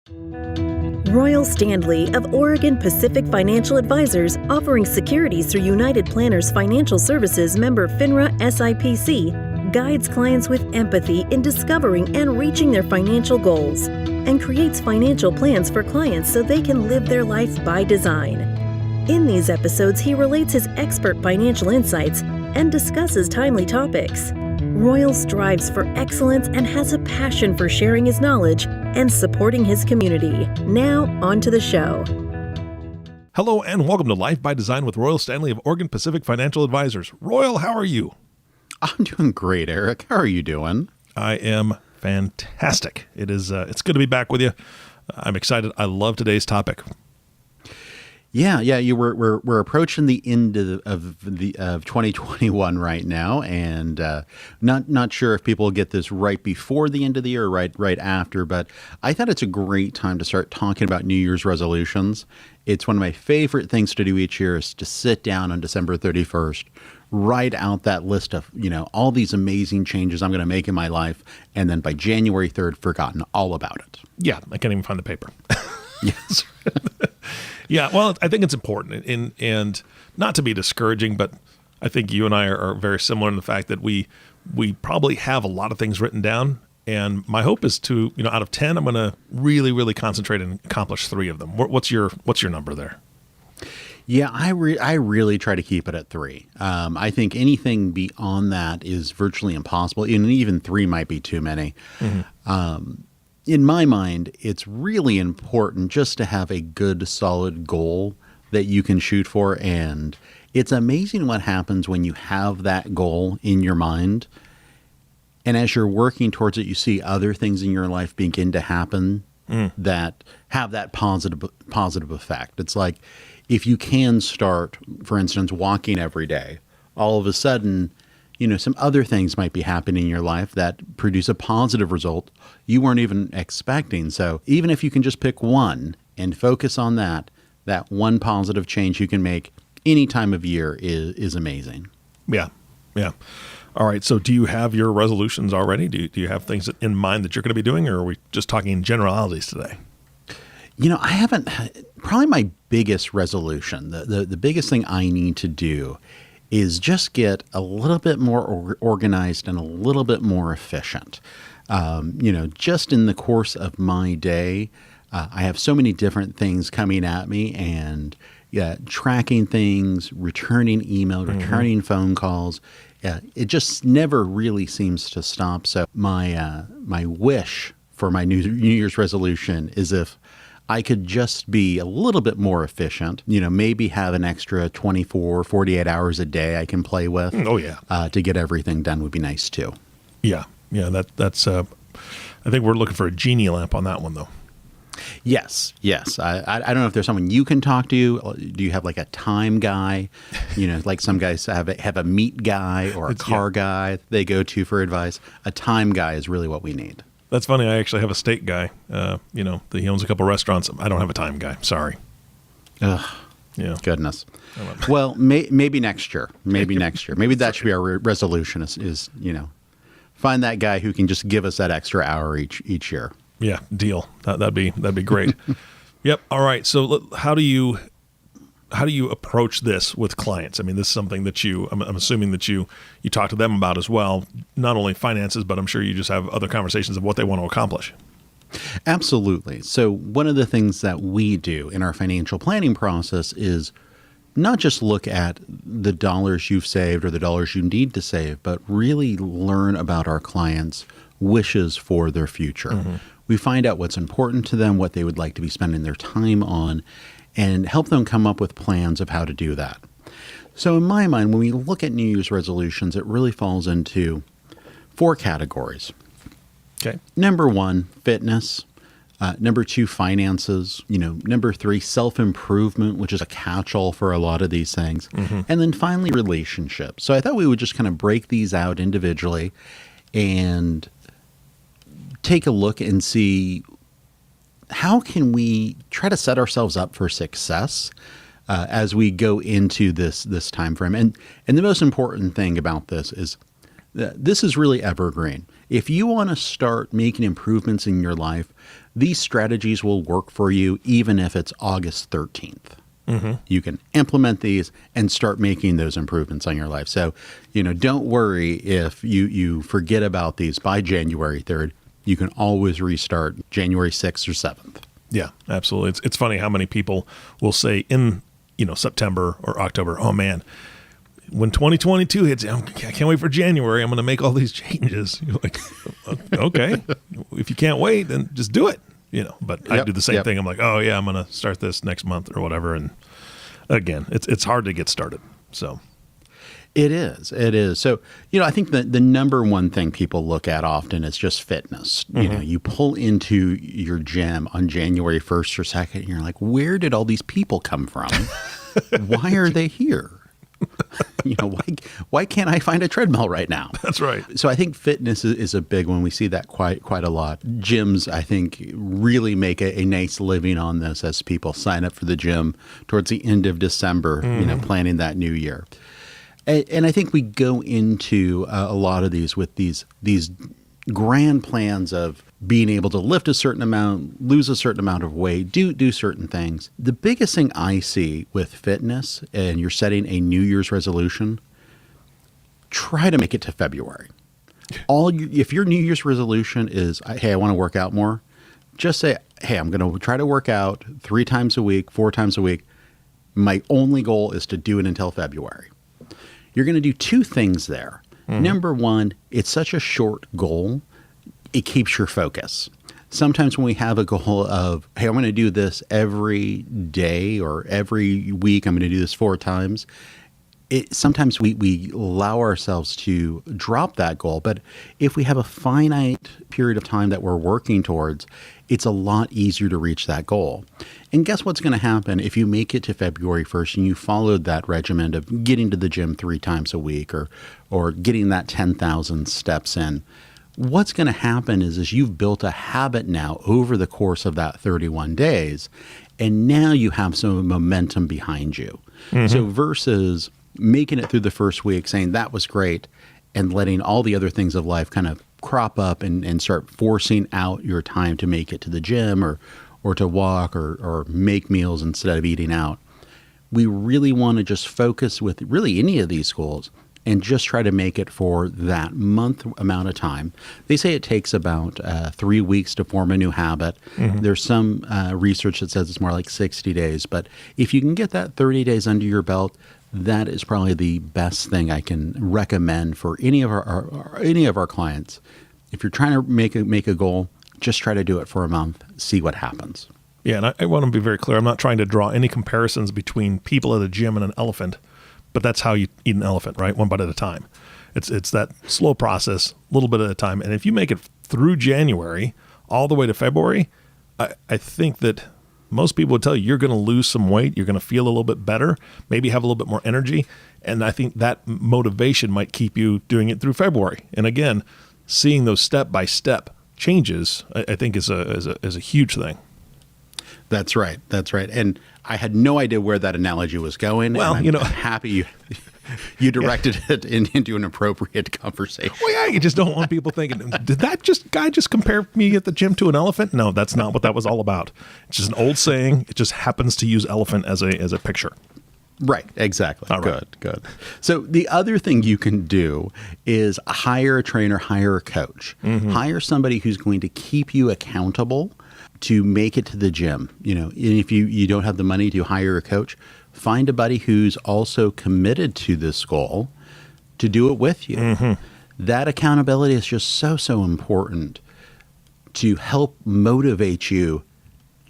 Royal Standley of Oregon Pacific Financial Advisors, offering securities through United Planners Financial Services member FINRA SIPC, guides clients with empathy in discovering and reaching their financial goals, and creates financial plans for clients so they can live their life by design. In these episodes, he relates his expert financial insights and discusses timely topics. Royal strives for excellence and has a passion for sharing his knowledge and supporting his community. Now, on to the show. Hello and welcome to Life by Design with Royal Standley of Oregon Pacific Financial Advisors. Royal, how are you? I'm doing great, Eric. How are you doing? I am fantastic. It's good to be back with you. I'm excited. I love today's topic. Yeah. We're approaching the end of 2021 right now, and not sure if people get this right before the end of the year or right after. But I thought it's a great time to start talking about New Year's resolutions. It's one of my favorite things to do each year is to sit down on December 31st, write out that list of all these amazing changes I'm going to make in my life, and then by January 3rd, forgotten all about it. Yeah, I can't even find the paper. Yes. Yeah, well, I think it's important, and not to be discouraging, but I think you and I are very similar in the fact that we probably have a lot of things written down, and my hope is to, out of 10, I'm going to really, really concentrate and accomplish 3 of them. What's your number there? Yeah, I really try to keep it at 3. I think anything beyond that is virtually impossible, and even 3 might be too many. Mm-hmm. In my mind, it's really important just to have a good, solid goal that you can shoot for. And it's amazing what happens when you have that goal in your mind. And as you're working towards it, you see other things in your life begin to happen that have that positive effect. It's like if you can start, for instance, walking every day, all of a sudden, some other things might be happening in your life that produce a positive result you weren't even expecting. So even if you can just pick one and focus on that one positive change you can make any time of year is amazing. Yeah. All right. So do you have your resolutions already? Do you have things in mind that you're going to be doing, or are we just talking generalities today? I haven't. Probably my biggest resolution, the biggest thing I need to do is just get a little bit more organized and a little bit more efficient. Just in the course of my day, I have so many different things coming at me, and tracking things, returning email, returning phone calls. It just never really seems to stop. So my wish for my New Year's resolution is if I could just be a little bit more efficient, maybe have an extra 24, 48 hours a day I can play with. Oh, yeah. To get everything done would be nice, too. Yeah. That's, I think we're looking for a genie lamp on that one, though. Yes. I don't know if there's someone you can talk to. Do you have like a time guy? Like some guys have a meat guy or a car guy they go to for advice. A time guy is really what we need. That's funny. I actually have a steak guy. He owns a couple restaurants. I don't have a time guy. Sorry. Ugh. Yeah. Goodness. Well, maybe next year. Maybe that should be our resolution. Is find that guy who can just give us that extra hour each year. Yeah. Deal. That'd be great. Yep. All right. So how do you approach this with clients? I mean, this is something that I'm assuming that you talk to them about as well, not only finances, but I'm sure you just have other conversations of what they want to accomplish. Absolutely. So one of the things that we do in our financial planning process is not just look at the dollars you've saved or the dollars you need to save, but really learn about our clients' wishes for their future. Mm-hmm. We find out what's important to them, what they would like to be spending their time on, and help them come up with plans of how to do that. So in my mind, when we look at New Year's resolutions, it really falls into 4 categories. Okay. Number 1, fitness. Number 2, finances. Number 3, self-improvement, which is a catch-all for a lot of these things. Mm-hmm. And then finally, relationships. So I thought we would just kind of break these out individually and take a look and see how can we try to set ourselves up for success as we go into this time frame. And the most important thing about this is that this is really evergreen. If you want to start making improvements in your life, these strategies will work for you even if it's August 13th. You can implement these and start making those improvements on your life. So, don't worry if you forget about these by January 3rd. You can always restart January 6th or 7th. Yeah, absolutely. It's funny how many people will say in, September or October, oh man, when 2022 hits, I can't wait for January. I'm going to make all these changes. You're like, okay, if you can't wait, then just do it. But I do the same thing. I'm like, oh yeah, I'm going to start this next month or whatever. And again, it's hard to get started. So it is. So, I think that the number one thing people look at often is just fitness. You pull into your gym on January 1st or 2nd, and you're like, where did all these people come from? Why are they here? Why can't I find a treadmill right now? That's right. So I think fitness is a big one. We see that quite a lot. Gyms, I think, really make a nice living on this as people sign up for the gym towards the end of December, planning that new year. And I think we go into a lot of these with these grand plans of being able to lift a certain amount, lose a certain amount of weight, do certain things. The biggest thing I see with fitness, and you're setting a New Year's resolution, try to make it to February. If your New Year's resolution is, hey, I want to work out more, just say, hey, I'm going to try to work out 3 times a week, 4 times a week. My only goal is to do it until February. You're going to do 2 things there. Number one, it's such a short goal, it keeps your focus. Sometimes when we have a goal of, hey, I'm going to do this every day or every week, I'm going to do this 4 times, sometimes we allow ourselves to drop that goal. But if we have a finite period of time that we're working towards, it's a lot easier to reach that goal. And guess what's going to happen if you make it to February 1st and you followed that regimen of getting to the gym 3 times a week or getting that 10,000 steps in? What's going to happen is you've built a habit now over the course of that 31 days, and now you have some momentum behind you. So versus making it through the first week saying that was great and letting all the other things of life kind of crop up and start forcing out your time to make it to the gym or to walk or make meals instead of eating out. We really want to just focus with really any of these goals and just try to make it for that month amount of time. They say it takes about 3 weeks to form a new habit. There's some research that says it's more like 60 days. But if you can get that 30 days under your belt, that is probably the best thing I can recommend for any of our clients. If you're trying to make a goal, just try to do it for a month, see what happens. Yeah, and I want to be very clear. I'm not trying to draw any comparisons between people at a gym and an elephant, but that's how you eat an elephant, right? One bite at a time. It's that slow process, a little bit at a time. And if you make it through January all the way to February, I think that most people would tell you you're going to lose some weight. You're going to feel a little bit better, maybe have a little bit more energy. And I think that motivation might keep you doing it through February. And again, seeing those step-by-step changes, I think is a huge thing. That's right. And I had no idea wwhere that analogy was going. Well, and I'm happy you directed it into an appropriate conversation. Well, yeah, you just don't want people thinking, did that guy just compare me at the gym to an elephant? No, that's not what that was all about. It's just an old saying. It just happens to use elephant as a picture. Right, exactly. All right. Good. So the other thing you can do is hire a trainer, hire a coach. Hire somebody who's going to keep you accountable to make it to the gym. And if you don't have the money to hire a coach, find a buddy who's also committed to this goal to do it with you. That accountability is just so important to help motivate you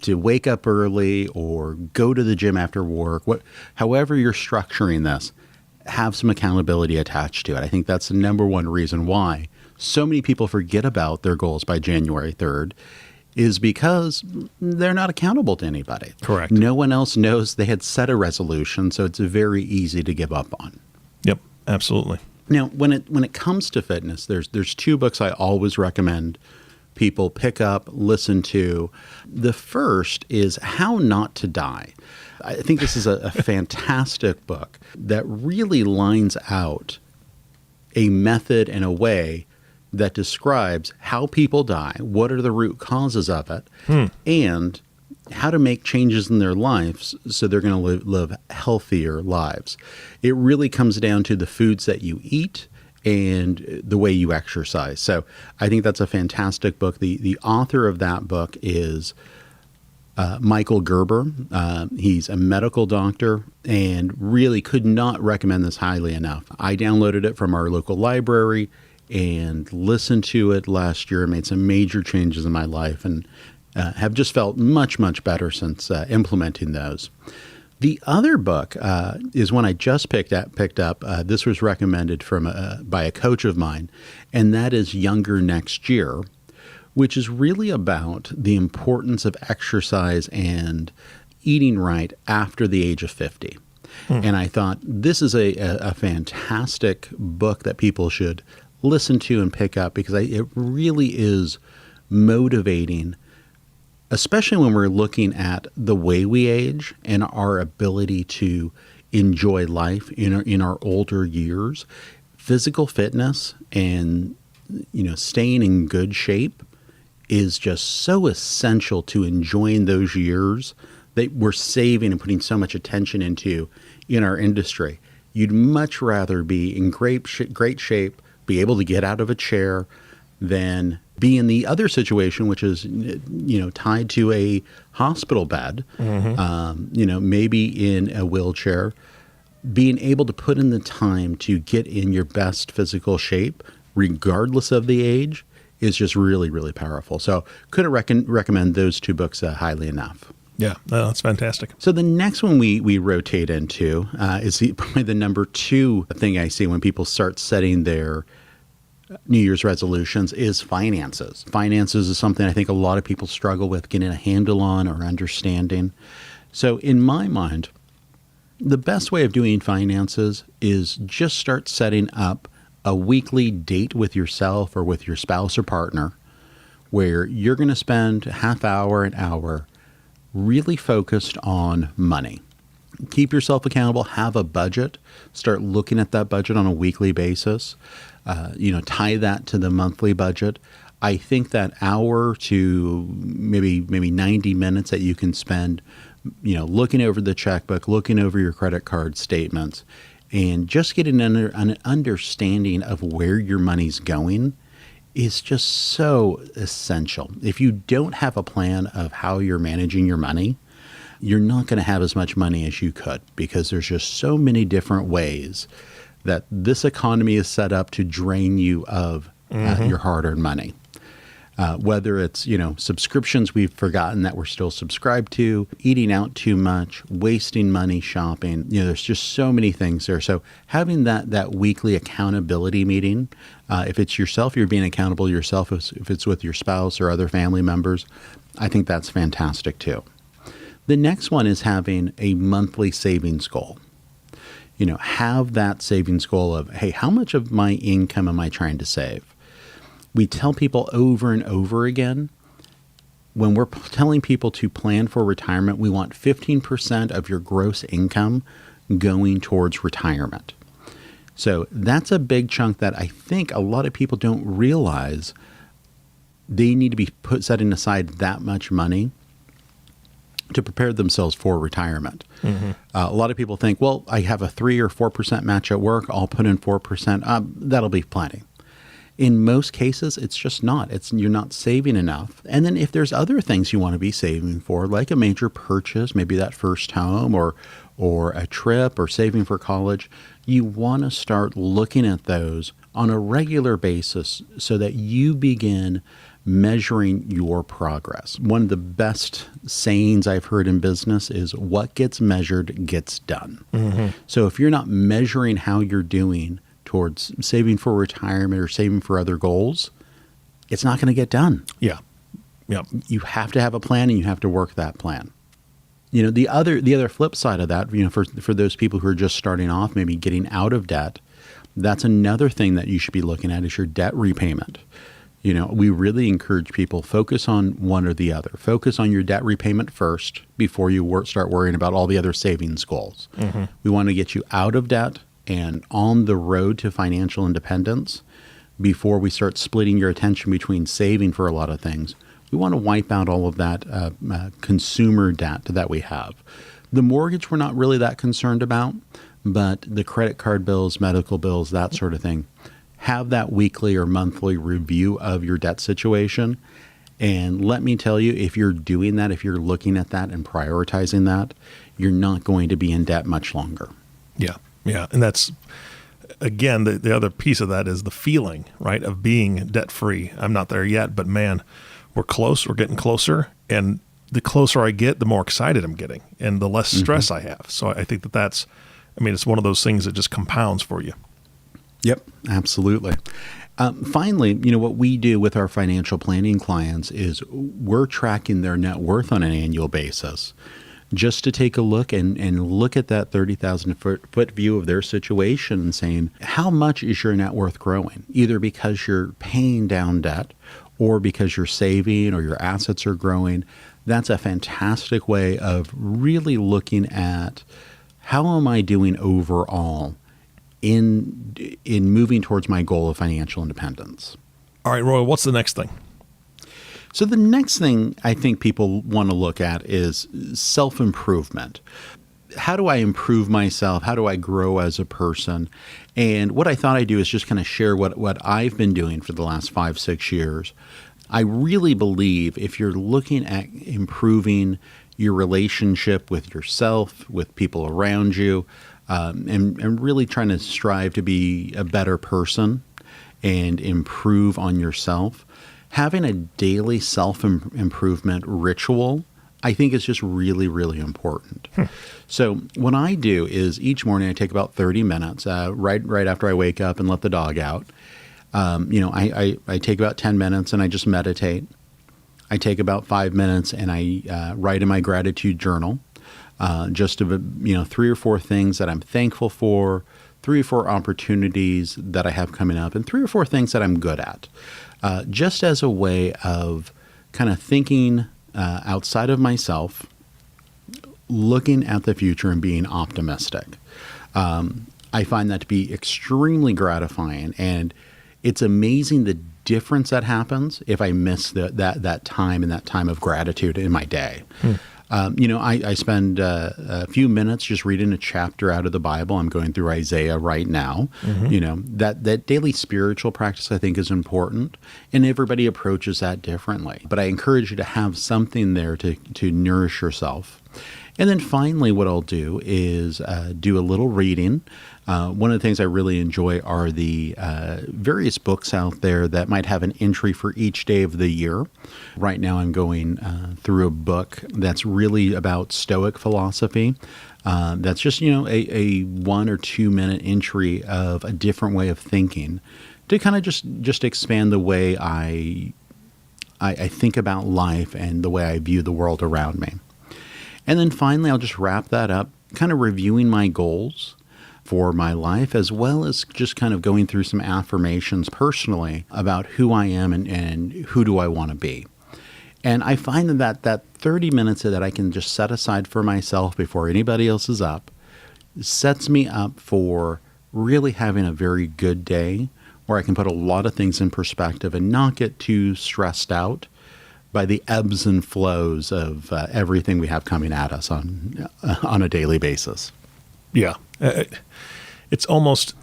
to wake up early or go to the gym after work. However you're structuring this, have some accountability attached to it. I think that's the number one reason why so many people forget about their goals by January 3rd is because they're not accountable to anybody. Correct. No one else knows they had set a resolution, so it's very easy to give up on. Yep, absolutely. Now, when it comes to fitness, there's 2 books I always recommend people pick up, listen to. The first is How Not to Die. I think this is a fantastic book that really lines out a method and a way that describes how people die, what are the root causes of it, and how to make changes in their lives so they're going to live healthier lives. It really comes down to the foods that you eat and the way you exercise. So I think that's a fantastic book. The author of that book is Michael Gerber. He's a medical doctor and really could not recommend this highly enough. I downloaded it from our local library and listened to it last year and made some major changes in my life and have just felt much, much better since implementing those. The other book is one I just picked up. This was recommended by a coach of mine, and that is Younger Next Year, which is really about the importance of exercise and eating right after the age of 50. And I thought this is a fantastic book that people should listen to and pick up because it really is motivating, especially when we're looking at the way we age and our ability to enjoy life in our older years. Physical fitness and staying in good shape is just so essential to enjoying those years that we're saving and putting so much attention into in our industry. You'd much rather be in great shape, be able to get out of a chair, than be in the other situation, which is, tied to a hospital bed, maybe in a wheelchair. Being able to put in the time to get in your best physical shape, regardless of the age, is just really, really powerful. So couldn't recommend those two books highly enough. Yeah, that's fantastic. So the next one we rotate into is probably the number two thing I see when people start setting their New Year's resolutions is finances. Finances is something I think a lot of people struggle with getting a handle on or understanding. So in my mind, the best way of doing finances is just start setting up a weekly date with yourself or with your spouse or partner where you're going to spend a half hour, an hour really focused on money. Keep yourself accountable, have a budget, start looking at that budget on a weekly basis. Tie that to the monthly budget. I think that hour to maybe 90 minutes that you can spend, looking over the checkbook, looking over your credit card statements, and just getting an understanding of where your money's going is just so essential. If you don't have a plan of how you're managing your money, you're not going to have as much money as you could because there's just so many different ways that this economy is set up to drain you of your hard-earned money. Whether it's, subscriptions we've forgotten that we're still subscribed to, eating out too much, wasting money shopping, there's just so many things there. So having that weekly accountability meeting, if it's yourself, you're being accountable yourself. If it's with your spouse or other family members, I think that's fantastic too. The next one is having a monthly savings goal. Have that savings goal of, hey, how much of my income am I trying to save? We tell people over and over again, when we're telling people to plan for retirement, we want 15% of your gross income going towards retirement. So that's a big chunk that I think a lot of people don't realize they need to be setting aside that much money to prepare themselves for retirement. A lot of people think, well, I have a 3 or 4% match at work. I'll put in 4%. That'll be plenty. In most cases, it's just not. You're not saving enough. And then if there's other things you want to be saving for, like a major purchase, maybe that first home or a trip or saving for college, you want to start looking at those on a regular basis so that you begin measuring your progress. One of the best sayings I've heard in business is what gets measured gets done. So if you're not measuring how you're doing towards saving for retirement or saving for other goals, it's not going to get done. Yeah. You have to have a plan and you have to work that plan. The other flip side of that, for those people who are just starting off, maybe getting out of debt, that's another thing that you should be looking at is your debt repayment. We really encourage people, focus on one or the other. Focus on your debt repayment first before you start worrying about all the other savings goals. We want to get you out of debt and on the road to financial independence. before we start splitting your attention between saving for a lot of things, we want to wipe out all of that consumer debt that we have. The mortgage we're not really that concerned about, but the credit card bills, medical bills, that sort of thing. Have that weekly or monthly review of your debt situation. And let me tell you, if you're doing that, if you're looking at that and prioritizing that, you're not going to be in debt much longer. Yeah. And that's, again, the other piece of that is the feeling, right, of being debt-free. I'm not there yet, but man, we're close. We're getting closer. And the closer I get, the more excited I'm getting and the less stress I have. So I think that's, it's one of those things that just compounds for you. Yep, absolutely. Finally, what we do with our financial planning clients is we're tracking their net worth on an annual basis just to take a look and look at that 30,000 foot view of their situation and saying, how much is your net worth growing? Either because you're paying down debt or because you're saving or your assets are growing. That's a fantastic way of really looking at how am I doing overall in moving towards my goal of financial independence. All right, Roy, what's the next thing? So the next thing I think people want to look at is self-improvement. How do I improve myself? How do I grow as a person? And what I thought I'd do is just kind of share what I've been doing for the last 5-6 years. I really believe if you're looking at improving your relationship with yourself, with people around you, and really trying to strive to be a better person and improve on yourself, having a daily self-improvement ritual, I think is just really, really important. So what I do is each morning I take about 30 minutes, right after I wake up and let the dog out. I take about 10 minutes and I just meditate. I take about 5 minutes and I write in my gratitude journal, just 3 or 4 things that I'm thankful for, 3 or 4 opportunities that I have coming up, and 3 or 4 things that I'm good at, just as a way of kind of thinking outside of myself, looking at the future and being optimistic. I find that to be extremely gratifying, and it's amazing the difference that happens if I miss that time and that time of gratitude in my day. I spend a few minutes just reading a chapter out of the Bible. I'm going through Isaiah right now. That daily spiritual practice I think is important, and everybody approaches that differently. But I encourage you to have something there to nourish yourself. And then finally, what I'll do is do a little reading. One of the things I really enjoy are the various books out there that might have an entry for each day of the year. Right now I'm going through a book that's really about Stoic philosophy. That's just, a 1 or 2 minute entry of a different way of thinking to kind of just expand the way I think about life and the way I view the world around me. And then finally, I'll just wrap that up, kind of reviewing my goals for my life, as well as just kind of going through some affirmations personally about who I am and who do I want to be. And I find that 30 minutes that I can just set aside for myself before anybody else is up sets me up for really having a very good day where I can put a lot of things in perspective and not get too stressed out by the ebbs and flows of everything we have coming at us on a daily basis. Yeah. It's almost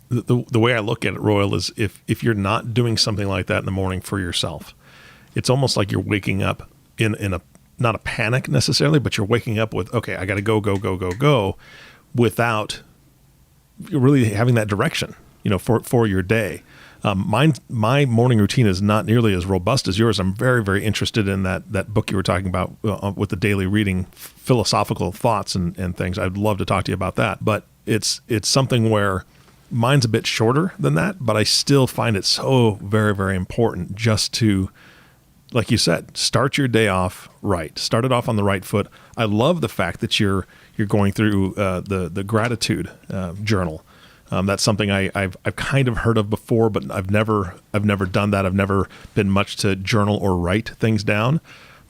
the way I look at it, Royal, is if you're not doing something like that in the morning for yourself, it's almost like you're waking up in a, not a panic necessarily, but you're waking up with, okay, I got to go without really having that direction, for your day. My morning routine is not nearly as robust as yours. I'm very, very interested in that book you were talking about with the daily reading, philosophical thoughts and things. I'd love to talk to you about that. But it's something where mine's a bit shorter than that, but I still find it so very, very important just to, like you said, start your day off right. Start it off on the right foot. I love the fact that you're going through the gratitude journal. That's something I've kind of heard of before, but I've never done that. I've never been much to journal or write things down.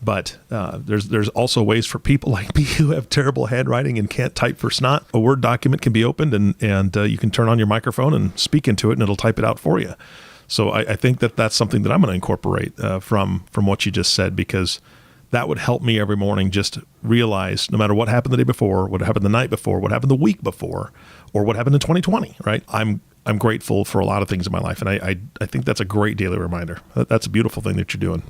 But there's also ways for people like me who have terrible handwriting and can't type for snot. A Word document can be opened and you can turn on your microphone and speak into it, and it'll type it out for you. So I think that that's something that I'm going to incorporate from what you just said, because that would help me every morning just realize no matter what happened the day before, what happened the night before, what happened the week before, or what happened in 2020, right? I'm grateful for a lot of things in my life. And I think that's a great daily reminder. That's a beautiful thing that you're doing.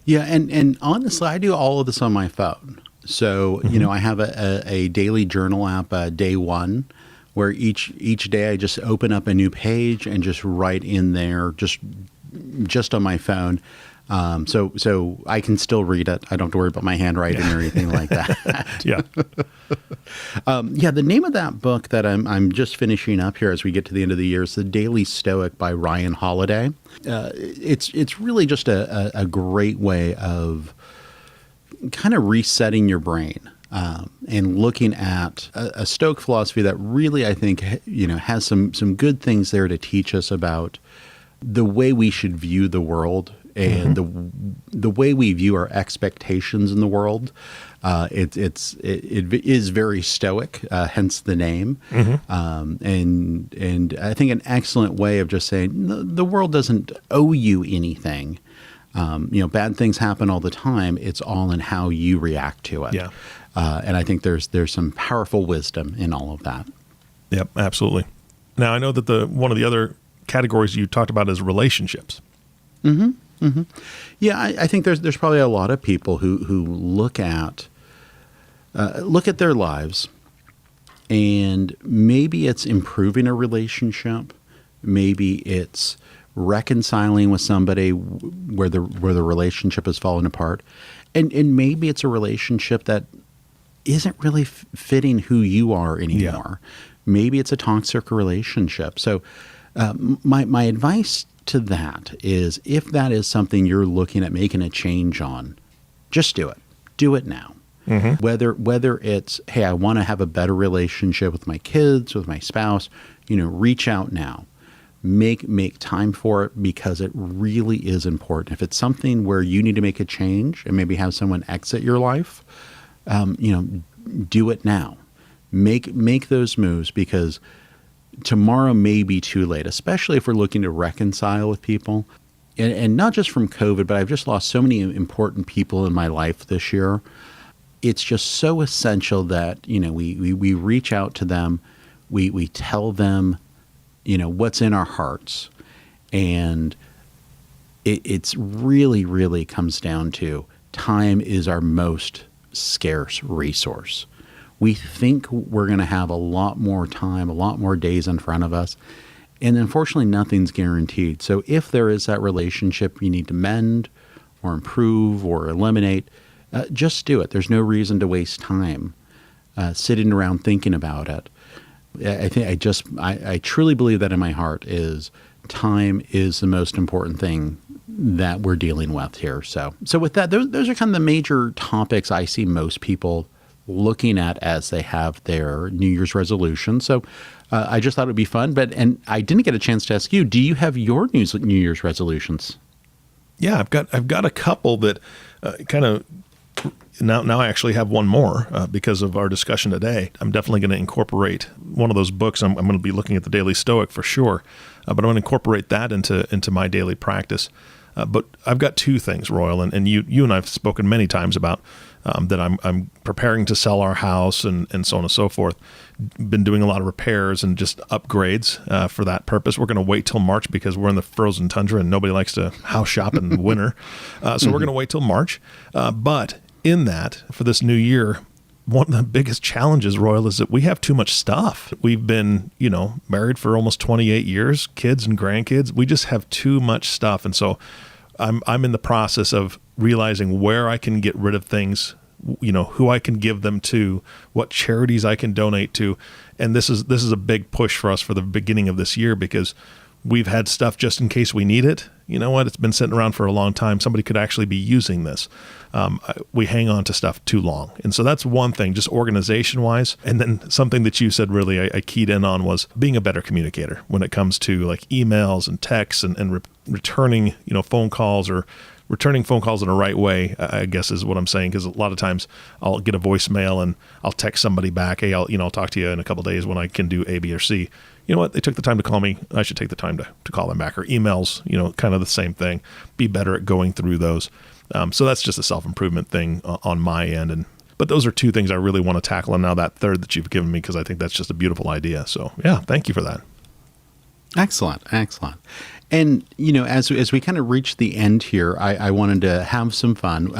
Yeah. And honestly, I do all of this on my phone. So, I have a daily journal app, Day One, where each day I just open up a new page and just write in there just on my phone. So I can still read it. I don't have to worry about my handwriting or anything like that. Yeah. The name of that book that I'm just finishing up here as we get to the end of the year is The Daily Stoic by Ryan Holiday. It's really just a great way of kind of resetting your brain and looking at a Stoic philosophy that really, I think, has some good things there to teach us about the way we should view the world and the way we view our expectations in the world. It is very Stoic, hence the name. And I think an excellent way of just saying the world doesn't owe you anything. Bad things happen all the time. It's all in how you react to it. Yeah. And I think there's some powerful wisdom in all of that. Yep, absolutely. Now, I know that one of the other categories you talked about is relationships. Yeah, I think there's probably a lot of people who look at their lives, and maybe it's improving a relationship, maybe it's reconciling with somebody where the relationship has fallen apart, and maybe it's a relationship that isn't really fitting who you are anymore. Yeah. Maybe it's a toxic relationship. So my advice to that is, if that is something you're looking at making a change on, just do it. Do it now. Whether it's, hey, I want to have a better relationship with my kids, with my spouse, reach out now. Make time for it, because it really is important. If it's something where you need to make a change and maybe have someone exit your life, do it now. Make those moves, because tomorrow may be too late, especially if we're looking to reconcile with people. And not just from COVID, but I've just lost so many important people in my life this year. It's just so essential that, we reach out to them, we tell them, what's in our hearts. And it's really, really comes down to time is our most scarce resource. We think we're going to have a lot more time, a lot more days in front of us. And unfortunately, nothing's guaranteed. So if there is that relationship you need to mend or improve or eliminate, just do it. There's no reason to waste time sitting around thinking about it. I truly believe that in my heart is time is the most important thing that we're dealing with here. So with that, those are kind of the major topics I see most people looking at as they have their New Year's resolution. So I just thought it would be fun. And I didn't get a chance to ask you, do you have your New Year's resolutions? Yeah, I've got a couple that kind of now I actually have one more because of our discussion today. I'm definitely going to incorporate one of those books. I'm going to be looking at the Daily Stoic for sure, but I'm going to incorporate that into my daily practice. But I've got two things, Royal, and you and I've spoken many times about that I'm preparing to sell our house and so on and so forth. Been doing a lot of repairs and just upgrades for that purpose. We're going to wait till March because we're in the frozen tundra and nobody likes to house shop in winter. So we're going to wait till March. But in that, for this new year, one of the biggest challenges, Royal, is that we have too much stuff. We've been, married for almost 28 years, kids and grandkids. We just have too much stuff. And so I'm in the process of realizing where I can get rid of things, who I can give them to, what charities I can donate to. And this is a big push for us for the beginning of this year, because we've had stuff just in case we need it. You know what? It's been sitting around for a long time. Somebody could actually be using this. We hang on to stuff too long. And so that's one thing, just organization-wise. And then something that you said really I keyed in on was being a better communicator when it comes to like emails and texts and returning, phone calls or returning phone calls in the right way, I guess is what I'm saying. Because a lot of times I'll get a voicemail and I'll text somebody back, hey, I'll talk to you in a couple of days when I can do A, B, or C. You know what? They took the time to call me. I should take the time to call them back. Or emails, kind of the same thing. Be better at going through those. So that's just a self-improvement thing on my end. But those are two things I really want to tackle. And now that third that you've given me, because I think that's just a beautiful idea. So yeah, thank you for that. Excellent. And, as we kind of reach the end here, I wanted to have some fun.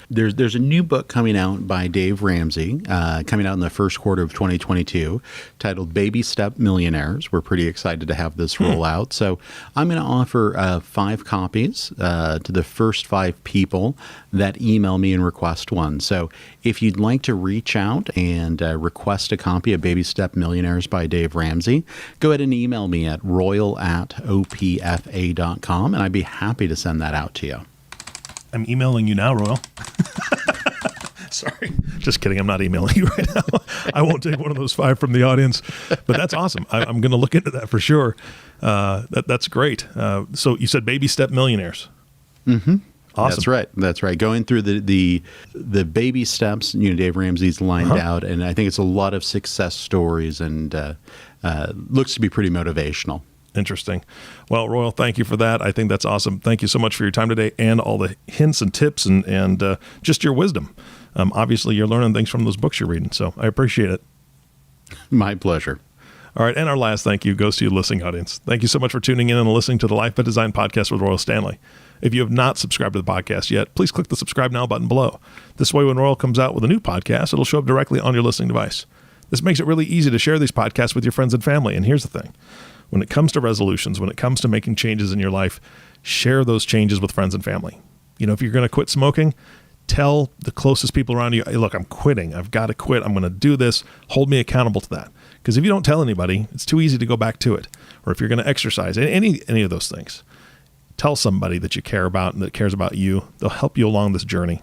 There's a new book coming out by Dave Ramsey, coming out in the first quarter of 2022, titled Baby Step Millionaires. We're pretty excited to have this roll out. So I'm going to offer 5 copies to the first 5 people that email me and request one. So if you'd like to reach out and request a copy of Baby Step Millionaires by Dave Ramsey, go ahead and email me at royal@opfa.com, and I'd be happy to send that out to you. I'm emailing you now, Royal. Sorry. Just kidding. I'm not emailing you right now. I won't take one of those 5 from the audience, but that's awesome. I'm going to look into that for sure. That's great. So you said Baby Step Millionaires. Mm-hmm. Awesome. That's right. Going through the baby steps, Dave Ramsey's lined out, and I think it's a lot of success stories and looks to be pretty motivational. Interesting. Well, Royal, thank you for that. I think that's awesome. Thank you so much for your time today and all the hints and tips and just your wisdom. Obviously, you're learning things from those books you're reading, so I appreciate it. My pleasure. All right, and our last thank you goes to you, listening audience. Thank you so much for tuning in and listening to the Life by Design podcast with Royal Standley. If you have not subscribed to the podcast yet, please click the subscribe now button below. This way, when Royal comes out with a new podcast, it'll show up directly on your listening device. This makes it really easy to share these podcasts with your friends and family. And here's the thing. When it comes to resolutions, when it comes to making changes in your life, share those changes with friends and family. If you're going to quit smoking, tell the closest people around you, hey, look, I'm quitting. I've got to quit. I'm going to do this. Hold me accountable to that. Because if you don't tell anybody, it's too easy to go back to it. Or if you're going to exercise, any of those things, tell somebody that you care about and that cares about you. They'll help you along this journey.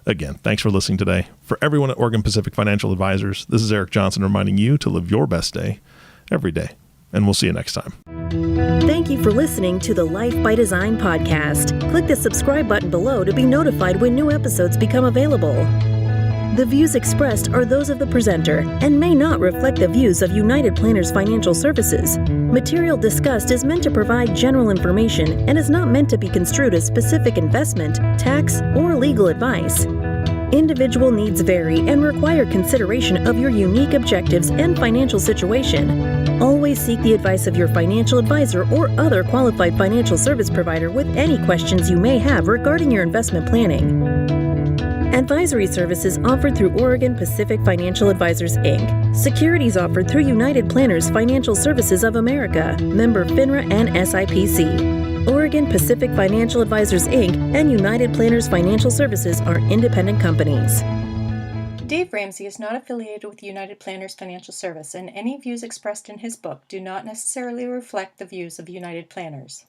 Again, thanks for listening today. For everyone at Oregon Pacific Financial Advisors, this is Eric Johnson reminding you to live your best day every day. And we'll see you next time. Thank you for listening to the Life by Design podcast. Click the subscribe button below to be notified when new episodes become available. The views expressed are those of the presenter and may not reflect the views of United Planners Financial Services. Material discussed is meant to provide general information and is not meant to be construed as specific investment, tax, or legal advice. Individual needs vary and require consideration of your unique objectives and financial situation. Always seek the advice of your financial advisor or other qualified financial service provider with any questions you may have regarding your investment planning. Advisory services offered through Oregon Pacific Financial Advisors, Inc. Securities offered through United Planners Financial Services of America, member FINRA and SIPC. Oregon Pacific Financial Advisors, Inc. and United Planners Financial Services are independent companies. Dave Ramsey is not affiliated with United Planners Financial Service, and any views expressed in his book do not necessarily reflect the views of United Planners.